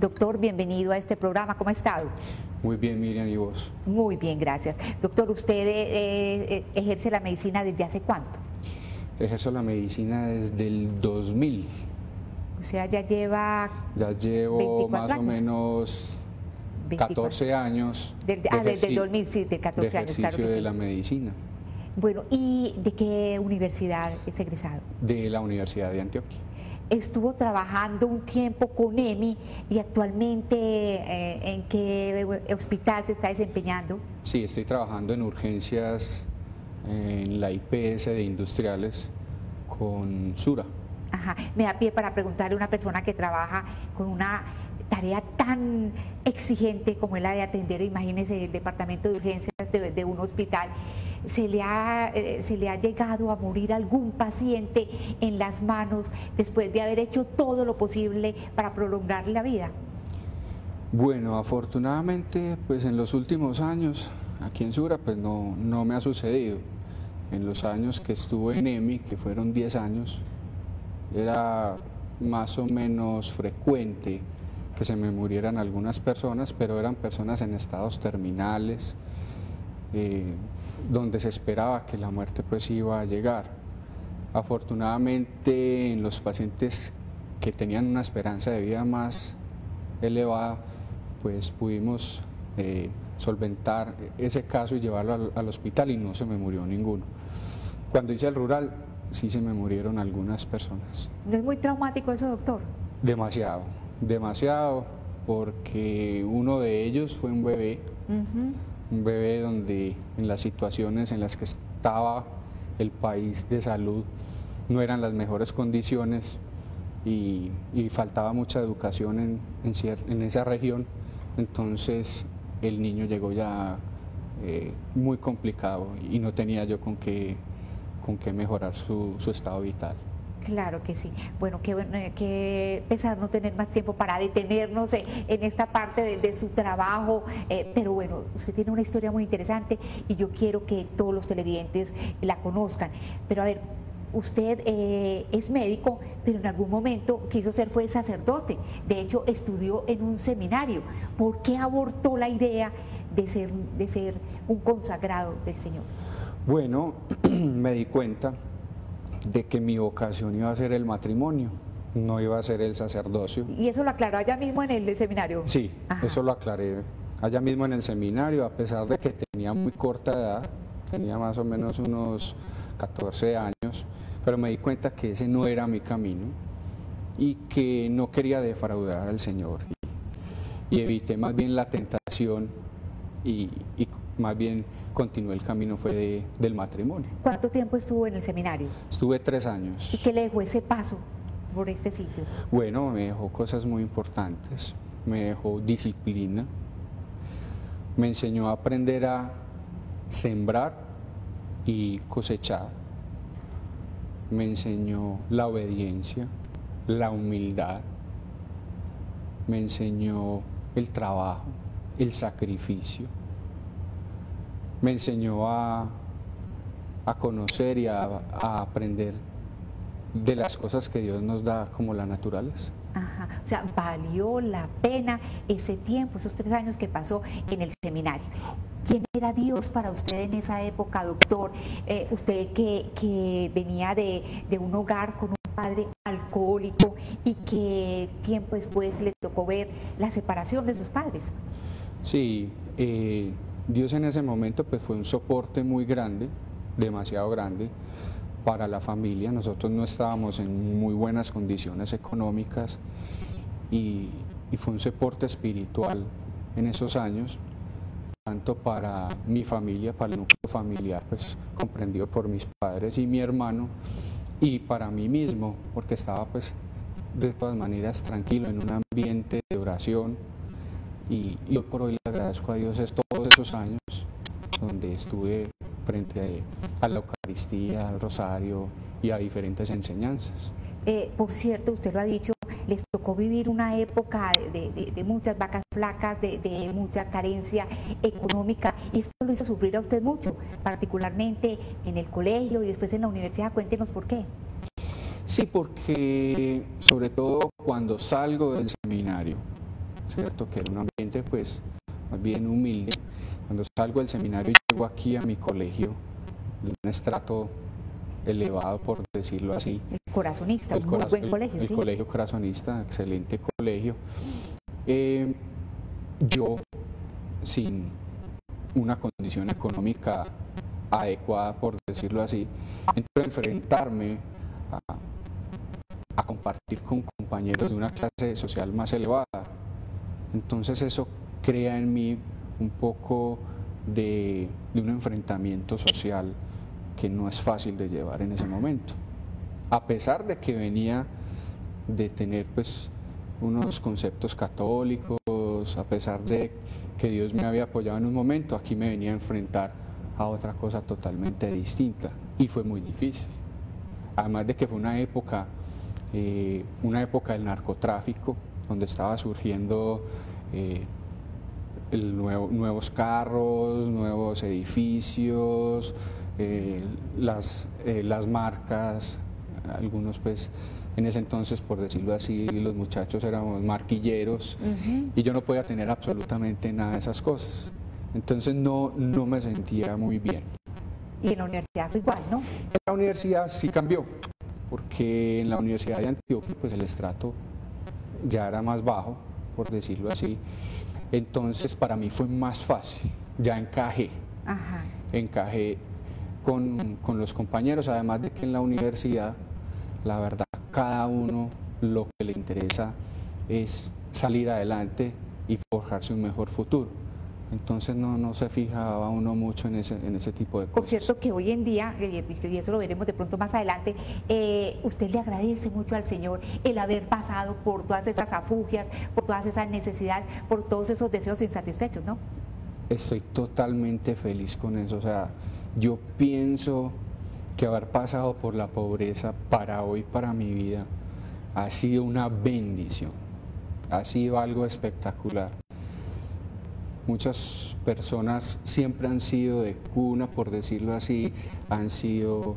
Doctor, bienvenido a este programa. ¿Cómo ha estado? Muy bien, Miriam, ¿y vos? Muy bien, gracias. Doctor, ¿usted ejerce la medicina desde hace cuánto? Ejerzo la medicina desde el 2000. O sea, ya lleva... Ya llevo más años. o menos 14 años. Desde el 2000, sí, de 14 años, claro que sí. De la medicina. Bueno, ¿y de qué universidad es egresado? De la Universidad de Antioquia. Estuvo trabajando un tiempo con EMI y actualmente ¿en qué hospital se está desempeñando? Sí, estoy trabajando en urgencias en la IPS de Industriales con Sura. Ajá, me da pie para preguntarle a una persona que trabaja con una tarea tan exigente como es la de atender, imagínese, el departamento de urgencias de un hospital. ¿Se le ha llegado a morir algún paciente en las manos después de haber hecho todo lo posible para prolongar la vida? Bueno, afortunadamente, pues en los últimos años, aquí en Sura, pues no me ha sucedido. En los años que estuve en EMI, que fueron 10 años, era más o menos frecuente que se me murieran algunas personas, pero eran personas en estados terminales, donde se esperaba que la muerte pues iba a llegar. Afortunadamente, en los pacientes que tenían una esperanza de vida más elevada, pues pudimos solventar ese caso y llevarlo al hospital y no se me murió ninguno. Cuando hice el rural, sí se me murieron algunas personas. ¿No es muy traumático eso, doctor? Demasiado, demasiado, porque uno de ellos fue un bebé. Un bebé donde en las situaciones en las que estaba el país de salud no eran las mejores condiciones y faltaba mucha educación en esa región, entonces el niño llegó ya muy complicado y no tenía yo con qué mejorar su estado vital. Claro que sí. Bueno, qué pesar no tener más tiempo para detenernos en esta parte de su trabajo, pero bueno, usted tiene una historia muy interesante y yo quiero que todos los televidentes la conozcan. Pero a ver, usted es médico, pero en algún momento fue sacerdote. De hecho, estudió en un seminario. ¿Por qué abortó la idea de ser un consagrado del Señor? Bueno, me di cuenta de que mi vocación iba a ser el matrimonio, no iba a ser el sacerdocio. ¿Y eso lo aclaró allá mismo en el seminario? Sí, ajá, eso lo aclaré allá mismo en el seminario, a pesar de que tenía muy corta edad, tenía más o menos unos 14 años, pero me di cuenta que ese no era mi camino y que no quería defraudar al Señor. Y evité más bien la tentación y más bien continué el camino del matrimonio. ¿Cuánto tiempo estuvo en el seminario? Estuve 3 años. ¿Y qué le dejó ese paso por este sitio? Bueno, me dejó cosas muy importantes, me dejó disciplina, me enseñó a aprender a sembrar y cosechar, me enseñó la obediencia, la humildad, me enseñó el trabajo, el sacrificio. Me enseñó a conocer y a aprender de las cosas que Dios nos da como la naturaleza. Ajá, o sea, valió la pena ese tiempo, esos 3 años que pasó en el seminario. ¿Quién era Dios para usted en esa época, doctor? Usted que venía de un hogar con un padre alcohólico y que tiempo después le tocó ver la separación de sus padres. Sí, Dios en ese momento pues fue un soporte muy grande, demasiado grande para la familia. Nosotros no estábamos en muy buenas condiciones económicas y fue un soporte espiritual en esos años, tanto para mi familia, para el núcleo familiar pues comprendido por mis padres y mi hermano, y para mí mismo, porque estaba pues de todas maneras tranquilo en un ambiente de oración. Y hoy por hoy le agradezco a Dios todos esos años donde estuve frente a la Eucaristía, al Rosario y a diferentes enseñanzas. Por cierto, usted lo ha dicho, les tocó vivir una época de muchas vacas flacas, de mucha carencia económica, y esto lo hizo sufrir a usted mucho, particularmente en el colegio y después en la universidad. Cuéntenos por qué. Sí, porque sobre todo cuando salgo del seminario, ¿cierto? Que era un ambiente pues más bien humilde. Cuando salgo del seminario y llego aquí a mi colegio, de un estrato elevado, por decirlo así. El Corazonista, un muy buen colegio, el sí. Colegio Corazonista, excelente colegio. Yo, sin una condición económica adecuada, por decirlo así, entro a enfrentarme a compartir con compañeros de una clase social más elevada. Entonces eso crea en mí un poco de un enfrentamiento social que no es fácil de llevar en ese momento. A pesar de que venía de tener pues unos conceptos católicos, a pesar de que Dios me había apoyado en un momento, aquí me venía a enfrentar a otra cosa totalmente distinta y fue muy difícil. Además de que fue una época del narcotráfico, donde estaba surgiendo nuevos carros, nuevos edificios, las marcas, algunos pues en ese entonces, por decirlo así, los muchachos éramos marquilleros y yo no podía tener absolutamente nada de esas cosas. Entonces no me sentía muy bien. Y en la universidad fue igual, ¿no? En la universidad sí cambió, porque en la Universidad de Antioquia pues el estrato ya era más bajo, por decirlo así. Entonces para mí fue más fácil, ya encajé. Ajá. Encajé con los compañeros, además de que en la universidad, la verdad, cada uno lo que le interesa es salir adelante y forjarse un mejor futuro. Entonces no se fijaba uno mucho en ese tipo de cosas. Por cierto que hoy en día, y eso lo veremos de pronto más adelante, usted le agradece mucho al Señor el haber pasado por todas esas afugias, por todas esas necesidades, por todos esos deseos insatisfechos, ¿no? Estoy totalmente feliz con eso, o sea, yo pienso que haber pasado por la pobreza para hoy, para mi vida, ha sido una bendición, ha sido algo espectacular. Muchas personas siempre han sido de cuna, por decirlo así, han sido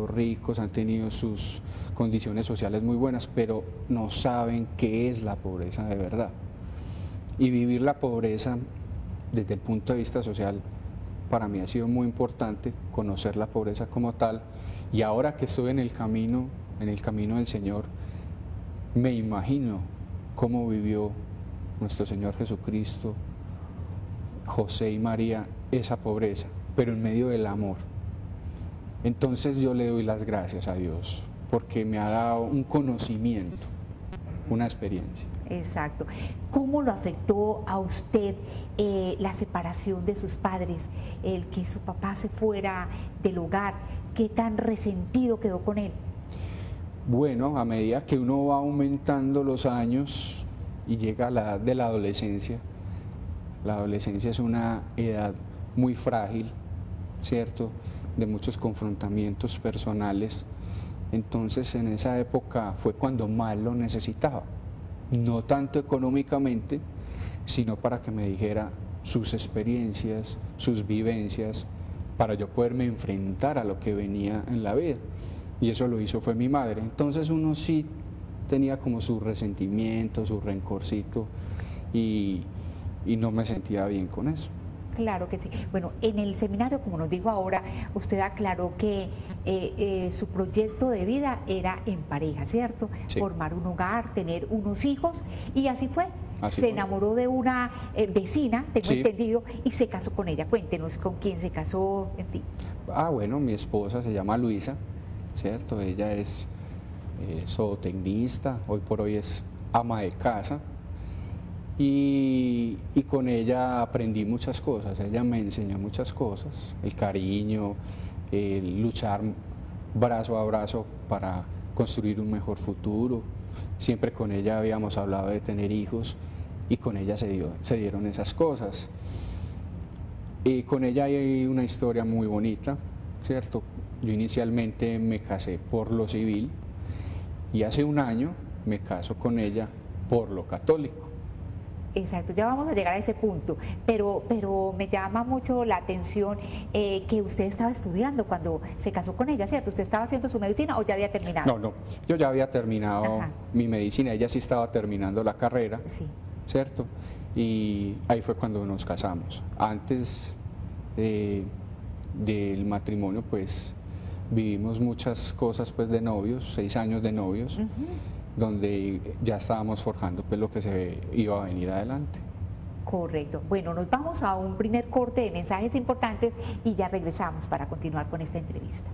ricos, han tenido sus condiciones sociales muy buenas, pero no saben qué es la pobreza de verdad. Y vivir la pobreza desde el punto de vista social para mí ha sido muy importante, conocer la pobreza como tal, y ahora que estoy en el camino del Señor, me imagino cómo vivió nuestro Señor Jesucristo, José y María, esa pobreza, pero en medio del amor. Entonces yo le doy las gracias a Dios, porque me ha dado un conocimiento, una experiencia. Exacto. ¿Cómo lo afectó a usted la separación de sus padres, el que su papá se fuera del hogar? ¿Qué tan resentido quedó con él? Bueno, a medida que uno va aumentando los años y llega a la edad de la adolescencia es una edad muy frágil, ¿cierto?, de muchos confrontamientos personales. Entonces en esa época fue cuando más lo necesitaba, no tanto económicamente, sino para que me dijera sus experiencias, sus vivencias, para yo poderme enfrentar a lo que venía en la vida. Y eso lo hizo fue mi madre. Entonces uno sí tenía como su resentimiento, su rencorcito, y no me sentía bien con eso. Claro que sí. Bueno, en el seminario, como nos dijo ahora, usted aclaró que su proyecto de vida era en pareja, ¿cierto? Sí. Formar un hogar, tener unos hijos, y así fue. Así se fue. enamoró de una vecina, tengo Sí. entendido, y se casó con ella. Cuéntenos con quién se casó, en fin. Bueno, mi esposa se llama Luisa, ¿cierto? Ella es zootecnista, hoy por hoy es ama de casa. Y con ella aprendí muchas cosas, ella me enseñó muchas cosas, el cariño, el luchar brazo a brazo para construir un mejor futuro. Siempre con ella habíamos hablado de tener hijos y con ella se dieron esas cosas. Y con ella hay una historia muy bonita, ¿cierto? Yo inicialmente me casé por lo civil y hace un año me caso con ella por lo católico. Exacto, ya vamos a llegar a ese punto, pero me llama mucho la atención que usted estaba estudiando cuando se casó con ella, ¿cierto? ¿Usted estaba haciendo su medicina o ya había terminado? No, no, yo ya había terminado Ajá. mi medicina, ella sí estaba terminando la carrera, Sí. ¿cierto? Y ahí fue cuando nos casamos. Antes del matrimonio, pues vivimos muchas cosas pues de novios, 6 años de novios, Ujú. donde ya estábamos forjando pues lo que se iba a venir adelante. Correcto. Bueno, nos vamos a un primer corte de mensajes importantes y ya regresamos para continuar con esta entrevista.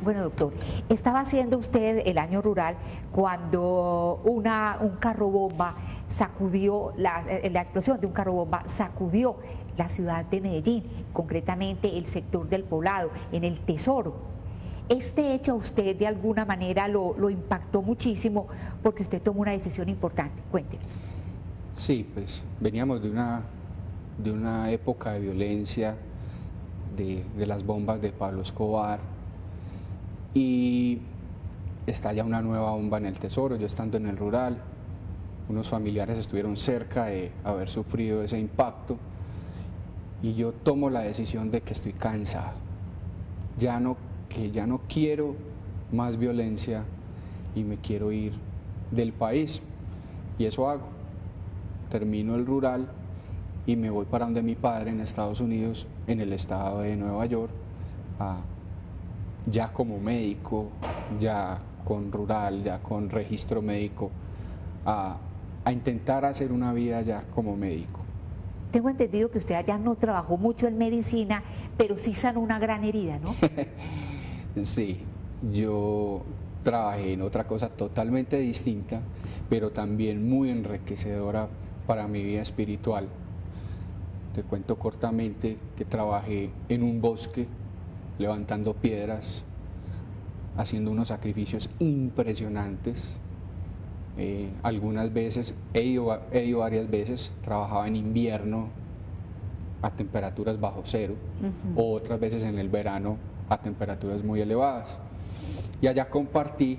Bueno, doctor, estaba haciendo usted el año rural cuando un carro bomba sacudió, la explosión de un carro bomba sacudió la ciudad de Medellín, concretamente el sector del Poblado, en el Tesoro. Este hecho a usted de alguna manera lo impactó muchísimo porque usted tomó una decisión importante. Cuéntenos. Sí, pues veníamos de una época de violencia, de las bombas de Pablo Escobar, y estalla una nueva bomba en el Tesoro, yo estando en el rural, unos familiares estuvieron cerca de haber sufrido ese impacto, y yo tomo la decisión de que estoy cansado, que ya no quiero más violencia y me quiero ir del país, y eso hago. Termino el rural y me voy para donde mi padre en Estados Unidos, en el estado de Nueva York, ya como médico, ya con rural, ya con registro médico, a intentar hacer una vida ya como médico. Tengo entendido que usted allá no trabajó mucho en medicina, pero sí sanó una gran herida, ¿no? Sí, yo trabajé en otra cosa totalmente distinta, pero también muy enriquecedora para mi vida espiritual. Te cuento cortamente que trabajé en un bosque, levantando piedras, haciendo unos sacrificios impresionantes. Algunas veces, he ido varias veces, trabajaba en invierno a temperaturas bajo cero, o otras veces en el verano a temperaturas muy elevadas. Y allá compartí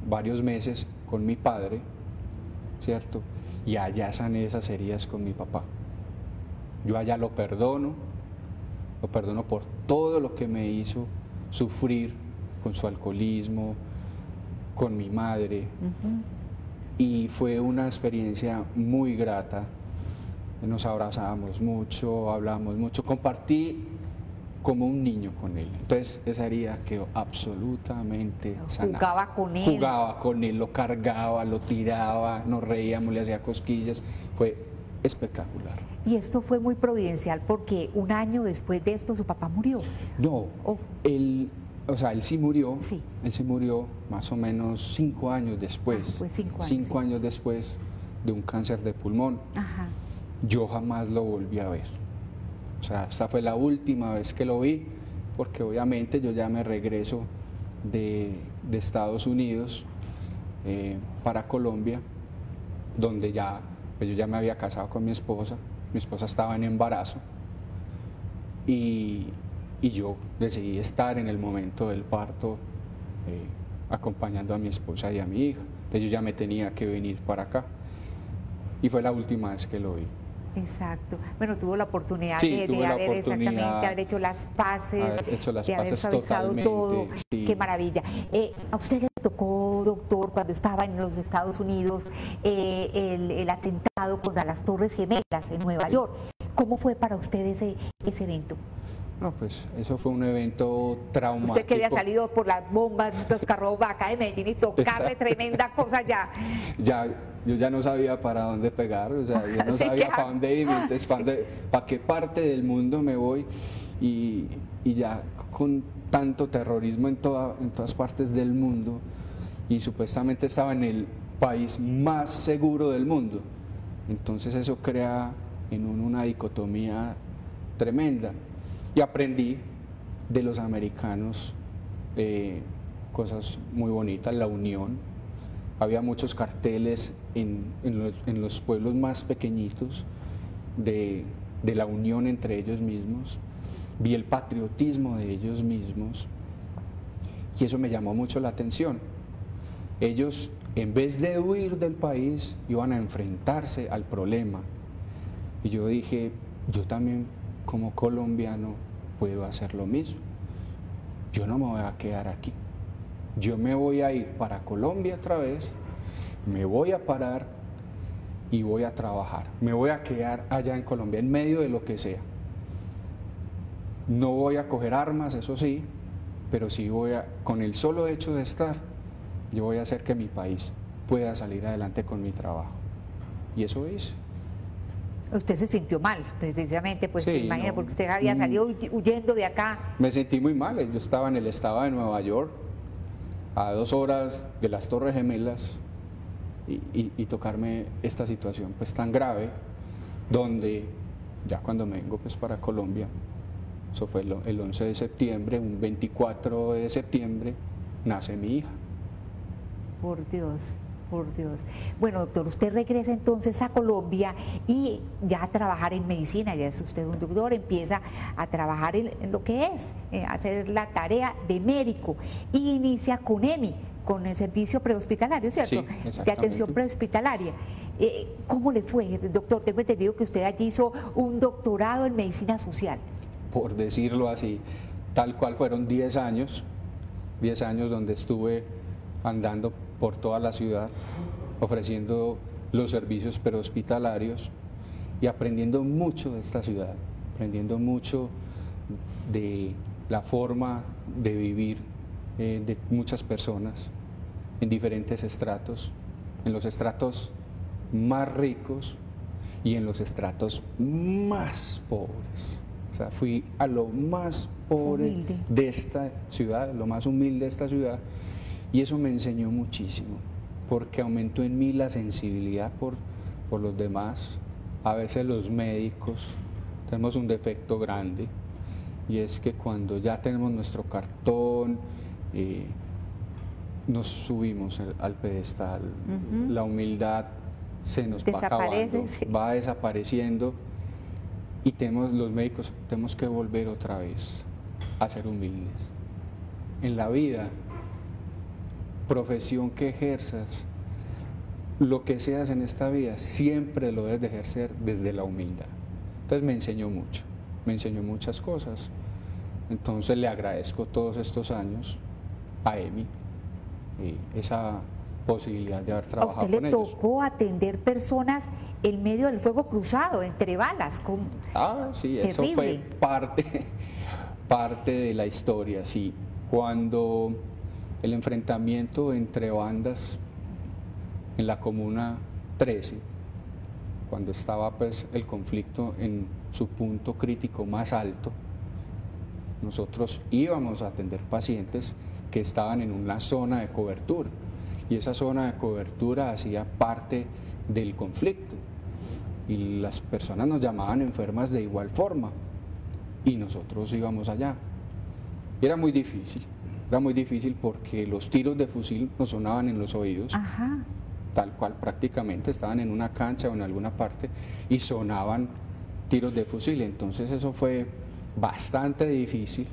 varios meses con mi padre, ¿cierto? Y allá sané esas heridas con mi papá. Yo allá lo perdono por todo lo que me hizo sufrir con su alcoholismo, con mi madre. Y fue una experiencia muy grata. Nos abrazábamos mucho, hablábamos mucho, compartí como un niño con él. Entonces esa herida quedó absolutamente sanada. Jugaba con él. Jugaba con él, lo cargaba, lo tiraba, nos reíamos, le hacía cosquillas. Fue espectacular. Y esto fue muy providencial porque un año después de esto su papá murió. No, él sí murió. Sí. Él se murió más o menos 5 años después. Fue 5 años. 5 años después de un cáncer de pulmón. Ajá. Yo jamás lo volví a ver. O sea, esta fue la última vez que lo vi, porque obviamente yo ya me regreso de Estados Unidos para Colombia, donde pues yo ya me había casado con mi esposa estaba en embarazo, y yo decidí estar en el momento del parto acompañando a mi esposa y a mi hija. Entonces yo ya me tenía que venir para acá, y fue la última vez que lo vi. Exacto. Bueno, tuvo la oportunidad Sí, de haber hecho las paces, de haber suavizado todo. Sí. Qué maravilla. ¿A usted le tocó, doctor, cuando estaba en los Estados Unidos, el atentado contra las Torres Gemelas en Nueva York? ¿Cómo fue para usted ese evento? No, pues eso fue un evento traumático. Usted que había salido por las bombas, los carros vaca de Medellín y tocarle tremenda cosa ya. Yo ya no sabía para dónde pegar, o sea, yo no sabía para dónde irme, entonces para qué parte del mundo me voy, y ya con tanto terrorismo en todas partes del mundo, y supuestamente estaba en el país más seguro del mundo. Entonces eso crea en uno una dicotomía tremenda. Y aprendí de los americanos cosas muy bonitas, la unión. Había muchos carteles en los pueblos más pequeñitos de la unión entre ellos mismos. Vi el patriotismo de ellos mismos, Y eso me llamó mucho la atención. Ellos, en vez de huir del país, iban a enfrentarse al problema. Y yo dije, yo también como colombiano puedo hacer lo mismo. Yo no me voy a quedar aquí. Yo me voy a ir para Colombia otra vez, me voy a parar y voy a trabajar. Me voy a quedar allá en Colombia, en medio de lo que sea. No voy a coger armas, eso sí, pero sí con el solo hecho de estar, yo voy a hacer que mi país pueda salir adelante con mi trabajo. Y eso hice. Usted se sintió mal, precisamente, pues Sí, se imagina, no, porque usted había salido huyendo de acá. Me sentí muy mal. Yo estaba en el estado de Nueva York, a 2 horas de las Torres Gemelas, y tocarme esta situación pues tan grave, donde ya cuando me vengo pues para Colombia, eso fue el 11 de septiembre, un 24 de septiembre, nace mi hija. Por Dios, por Dios. Bueno, doctor, usted regresa entonces a Colombia y ya a trabajar en medicina, ya es usted un doctor, empieza a trabajar en lo que es, hacer la tarea de médico, y inicia con EMI, con el servicio prehospitalario, ¿cierto? Sí, de atención prehospitalaria. ¿Cómo le fue, doctor? Tengo entendido que usted allí hizo un doctorado en medicina social. Por decirlo así, tal cual fueron 10 años donde estuve andando por toda la ciudad, ofreciendo los servicios prehospitalarios y aprendiendo mucho de esta ciudad, aprendiendo mucho de la forma de vivir de muchas personas en diferentes estratos, en los estratos más ricos y en los estratos más pobres. O sea, fui a lo más pobre de esta ciudad, lo más humilde de esta ciudad, y eso me enseñó muchísimo, porque aumentó en mí la sensibilidad por los demás. A veces los médicos tenemos un defecto grande, y es que cuando ya tenemos nuestro cartón, nos subimos al pedestal, la humildad se nos va acabando, va desapareciendo, y los médicos tenemos que volver otra vez a ser humildes. En la vida, profesión que ejerzas, lo que seas en esta vida, siempre lo debes de ejercer desde la humildad. Entonces me enseñó mucho, me enseñó muchas cosas. Entonces le agradezco todos estos años a EMI esa posibilidad de haber trabajado con ellos. ¿A usted le tocó atender personas en medio del fuego cruzado, entre balas? Sí, terrible. Eso fue parte de la historia, sí. Cuando el enfrentamiento entre bandas en la Comuna 13, cuando estaba pues el conflicto en su punto crítico más alto, nosotros íbamos a atender pacientes que estaban en una zona de cobertura, y esa zona de cobertura hacía parte del conflicto, y las personas nos llamaban enfermas de igual forma, y nosotros íbamos allá. Y era muy difícil porque los tiros de fusil nos sonaban en los oídos. Ajá. Tal cual, prácticamente estaban en una cancha o en alguna parte y sonaban tiros de fusil. Entonces eso fue bastante difícil,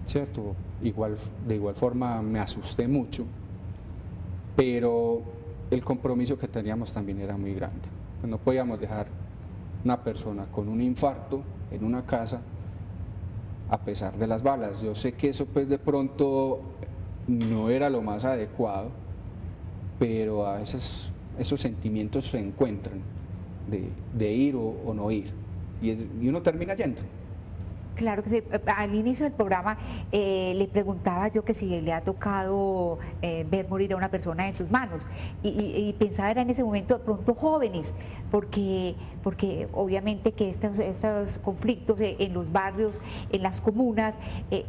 ¿cierto? De igual forma me asusté mucho, pero el compromiso que teníamos también era muy grande. No podíamos dejar una persona con un infarto en una casa a pesar de las balas. Yo sé que eso pues de pronto no era lo más adecuado, pero a veces esos sentimientos se encuentran de ir o no ir, y uno termina yendo. Claro que sí. Al inicio del programa le preguntaba yo que si le ha tocado ver morir a una persona en sus manos, y pensaba era en ese momento de pronto jóvenes, porque obviamente que estos conflictos en los barrios, en las comunas,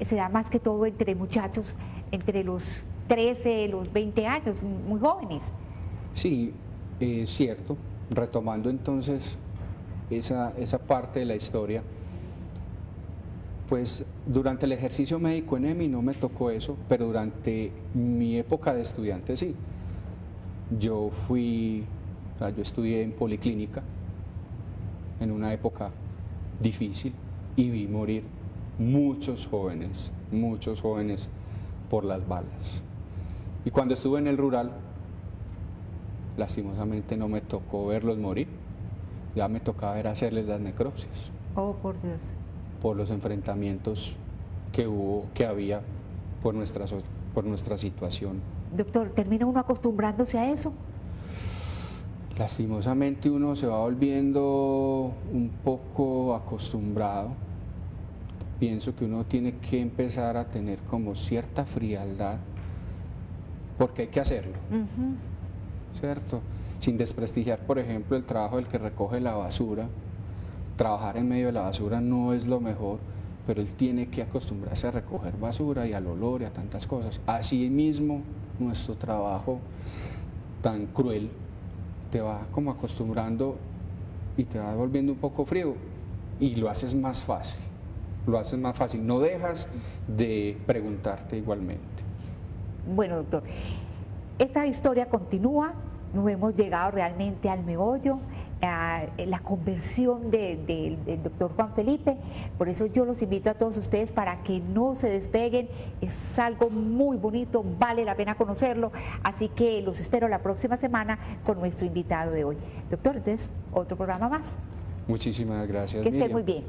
se da más que todo entre muchachos, entre los 13, los 20 años, muy jóvenes. Sí, es cierto. Retomando entonces esa parte de la historia, pues durante el ejercicio médico en EMI no me tocó eso, pero durante mi época de estudiante sí. Yo estudié en Policlínica en una época difícil, y vi morir muchos jóvenes por las balas. Y cuando estuve en el rural, lastimosamente no me tocó verlos morir, ya me tocaba era hacerles las necropsias. Oh, por Dios. Por los enfrentamientos que había por nuestra situación. Doctor, ¿termina uno acostumbrándose a eso? Lastimosamente uno se va volviendo un poco acostumbrado. Pienso que uno tiene que empezar a tener como cierta frialdad, porque hay que hacerlo, ¿cierto? Sin desprestigiar, por ejemplo, el trabajo del que recoge la basura. Trabajar en medio de la basura no es lo mejor, pero él tiene que acostumbrarse a recoger basura y al olor y a tantas cosas. Así mismo, nuestro trabajo tan cruel te va como acostumbrando y te va volviendo un poco frío y lo haces más fácil. Lo haces más fácil, no dejas de preguntarte igualmente. Bueno, doctor, esta historia continúa, nos hemos llegado realmente al meollo, a la conversión del doctor Juan Felipe. Por eso yo los invito a todos ustedes para que no se despeguen, es algo muy bonito, vale la pena conocerlo, así que los espero la próxima semana con nuestro invitado de hoy. Doctor, entonces, otro programa más. Muchísimas gracias, Que esté Miriam. muy bien.